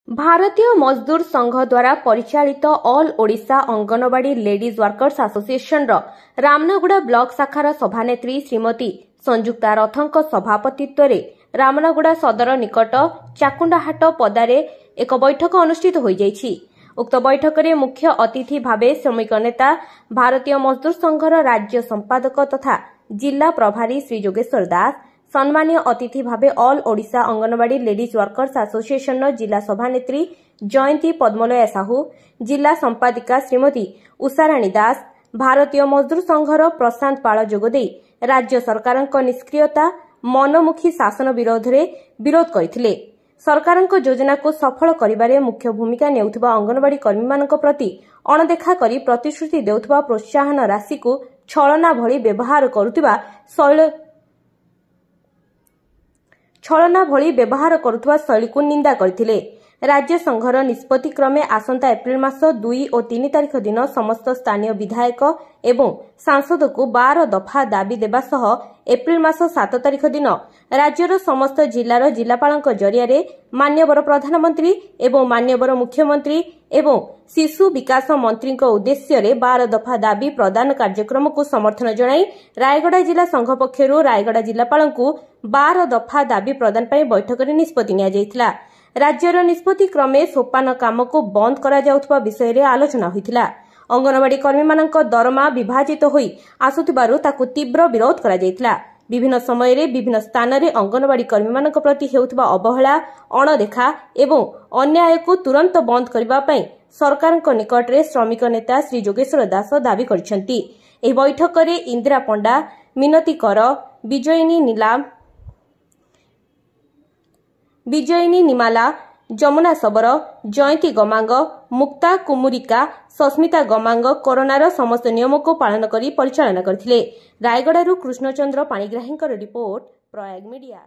भारतीय मजदूर संघ द्वारा परिचालित all Odisha anganwadi ladies workers association Ramanaguda block शाखार सभानेत्री श्रीमती संजुक्ता रथଙ୍କ सभापतित्व रामनागुड़ा सदर निकट चाकुंडाहाट पदारे एक बैठक अनुष्ठित हो जाइछि। उक्त बैठक में मुख्य अतिथि भावे श्रमिक नेता भारतीय मजदूर संघर राज्य संपादक तथा जिला प्रभारी श्री योगेश्वर दास, सम्मानीय अतिथि भावे all Odisha anganwadi ladies workers association जिला सभानेत्री जयंती पद्मलया साहू, जिला संपादिका श्रीमती उषाराणी दास, भारतीय मजदूर संघर प्रशांत पाल जोगदे राज्य सरकार निष्क्रियता मनमुखी शासन विरोध करथिले। सरकार योजना को सफल करिबारे मुख्य भूमिका नेउथबा अंगनवाड़ी कर्मी मानक प्रति अणदेखा करी प्रतिश्रुति देउथबा प्रोत्साहन राशि को छलना भली व्यवहार करुवा शैली को निंदा करथिले। राज्य संघर निष्पत्ति क्रमे आसंता एप्रिल मास 2 और 3 तारिख दिन समस्त स्थानीय विधायक एवं सांसद को 12 दफा दाबी देबा सह एप्रिल मास 7 तारिख दिन राज्यर समस्त जिलार जिलापालक जरिया मान्यवर प्रधानमंत्री एवं मान्यवर मुख्यमंत्री एवं शिशु विकास मंत्री उद्देश्य 12 दफा दाबी प्रदान कार्यक्रम को समर्थन जणाई रायगड़ा जिला संघ पक्षर रायगड़ा जिलापाल 12 दफा दाबी प्रदान पर बैठक में निष्पत्ति निया जायतिला। राज्यर निष्पत्ति क्रमे सोपान काम को बंद करा जाउथबा विषय रे आलोचना होइतिला। अंगनवाड़ी कर्मी मानक दरमा विभाजित होई आसुथिबारु ताकु तीव्र विरोध करा जायतिला। विभिन्न समय रे विभिन्न स्थान रे अंगनवाड़ी कर्मी मानक प्रति हेउथबा अवहेला, अणदेखा एवं अन्याय को तुरंत बंद करबा पई सरकारक निकट रे श्रमिक नेता श्री योगेश्वर दास दाबी करछंती। एही बैठक रे इंदिरा पंडा, मिनती कर, विजयिनी निमाला, जमुना सबर, जयंती गमांग, मुक्ता कुमुरिका, सस्मिता गमांग कोरोनार समस्त नियम को पालन करी परिचालन करथिले। रायगड़ारू कृष्णचंद्र पाणिग्राहींकर रिपोर्ट, प्रयाग मीडिया।